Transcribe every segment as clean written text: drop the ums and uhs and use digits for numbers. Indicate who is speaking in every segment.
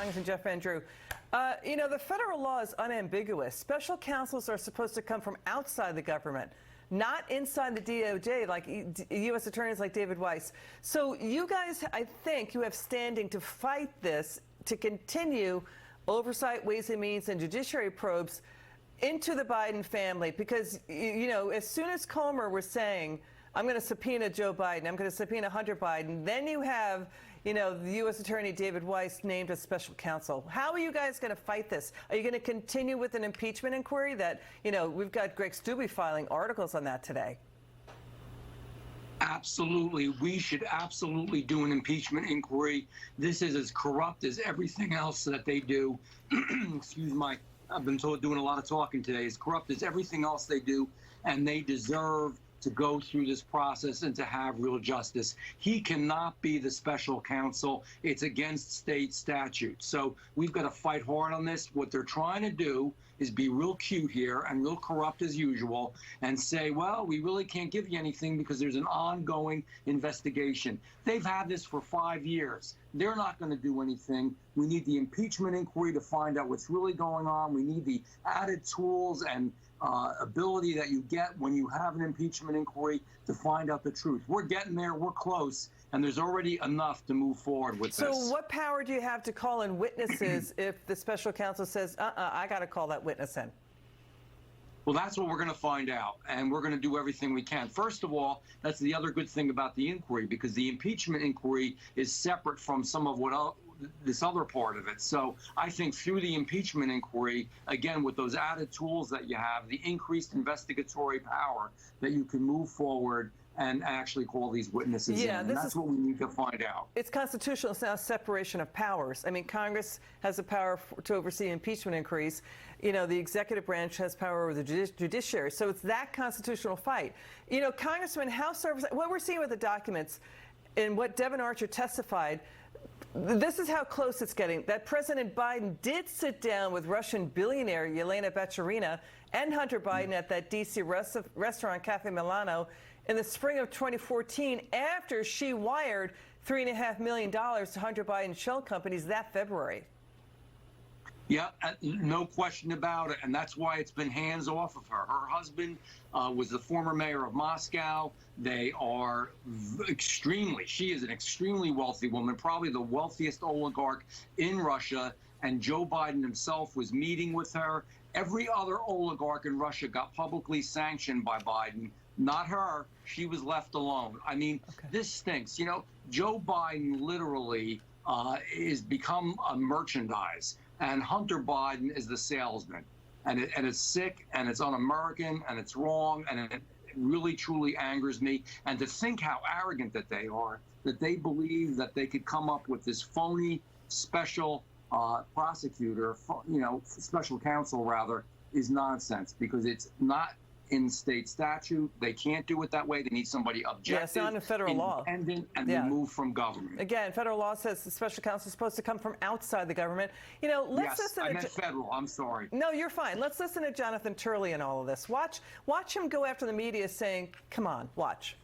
Speaker 1: Congressman Jeff Van Drew. The federal law is unambiguous. Special counsels are supposed to come from outside the government, not inside the DOJ, like U.S. attorneys like David Weiss. So you guys, I think you have standing to fight this, to continue oversight, Ways and Means, and judiciary probes into the Biden family. Because, as soon as Comer was saying, I'm going to subpoena Joe Biden, I'm going to subpoena Hunter Biden, then you have, the U.S. Attorney David Weiss named as special counsel. How are you guys going to fight this? Are you going to continue with an impeachment inquiry that, we've got Greg Steube filing articles on that today?
Speaker 2: Absolutely. We should absolutely do an impeachment inquiry. This is as corrupt as everything else that they do. Excuse my, I've been doing a lot of talking today. As corrupt as everything else they do, and they deserve to go through this process and to have real justice. He cannot be the special counsel. It's against state statute. So we've got to fight hard on this. What they're trying to do is be real cute here and real corrupt as usual and say, well, we really can't give you anything because there's an ongoing investigation. They've had this for 5 years. They're not going to do anything. We need the impeachment inquiry to find out what's really going on. We need the added tools and ability that you get when you have an impeachment inquiry to find out the truth. We're getting there. We're close. And there's already enough to move forward with this.
Speaker 1: So what power do you have to call in witnesses if the special counsel says, I got to call that witness in?
Speaker 2: Well, that's what we're going to find out, and we're going to do everything we can. First of all, that's the other good thing about the inquiry, because the impeachment inquiry is separate from some of what this other part of it. So I think through the impeachment inquiry, again, with those added tools that you have, the increased investigatory power, that you can move forward and actually call these witnesses in. And that's what we need to find out.
Speaker 1: It's constitutional. It's now separation of powers. I mean, Congress has the power to oversee impeachment inquiries. The executive branch has power over the judiciary. So it's that constitutional fight. Congressman, House Oversight, what we're seeing with the documents and what Devin Archer testified, this is how close it's getting. That President Biden did sit down with Russian billionaire Yelena Baturina and Hunter Biden at that D.C. restaurant, Cafe Milano, in the spring of 2014, after she wired $3.5 million to Hunter Biden's shell companies that February.
Speaker 2: Yeah, no question about it. And that's why it's been hands off of her. Her husband was the former mayor of Moscow. They are she is an extremely wealthy woman, probably the wealthiest oligarch in Russia. And Joe Biden himself was meeting with her. Every other oligarch in Russia got publicly sanctioned by Biden. Not her. She was left alone. I mean, This stinks. Joe Biden literally is become a merchandise, and Hunter Biden is the salesman. And it's sick, and it's un-American, and it's wrong, and it really, truly angers me. And to think how arrogant that they are, that they believe that they could come up with this phony special prosecutor, special counsel, rather, is nonsense, because it's not in state statute. They can't do it that way. They need somebody objective,
Speaker 1: it's not in federal law,
Speaker 2: independent, and removed from government.
Speaker 1: Again, federal law says the special counsel is supposed to come from outside the government. Let's listen.
Speaker 2: I meant federal. I'm sorry.
Speaker 1: No, you're fine. Let's listen to Jonathan Turley in all of this. Watch him go after the media, saying, "Come on, watch."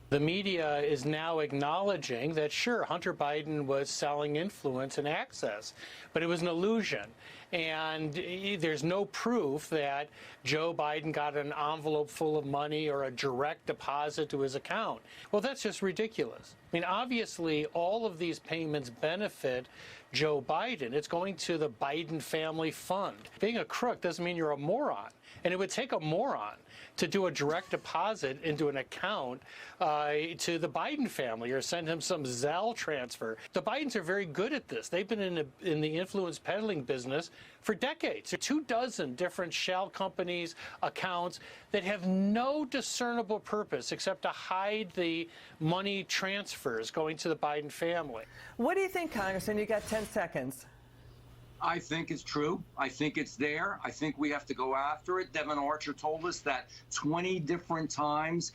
Speaker 3: The media is now acknowledging that, sure, Hunter Biden was selling influence and access, but it was an illusion. And there's no proof that Joe Biden got an envelope full of money or a direct deposit to his account. Well, that's just ridiculous. I mean, obviously, all of these payments benefit Joe Biden. It's going to the Biden family fund. Being a crook doesn't mean you're a moron. And it would take a moron to do a direct deposit into an account to the Biden family or send him some Zelle transfer. The Bidens are very good at this. They've been in the influence peddling business for decades. There are 24 different shell companies, accounts that have no discernible purpose except to hide the money transfers going to the Biden family.
Speaker 1: What do you think, Congressman? You got 10 seconds.
Speaker 2: I think it's true. I think it's there. I think we have to go after it. Devin Archer told us that 20 different times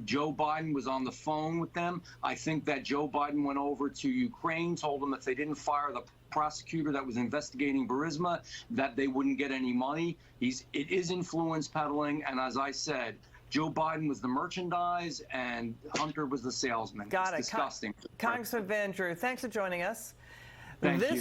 Speaker 2: Joe Biden was on the phone with them. I think that Joe Biden went over to Ukraine, told them if they didn't fire the prosecutor that was investigating Burisma, that they wouldn't get any money. It is influence peddling. And as I said, Joe Biden was the merchandise and Hunter was the salesman.
Speaker 1: Got it.
Speaker 2: Disgusting.
Speaker 1: Congressman Van Drew, thanks for joining us.
Speaker 2: Thank you.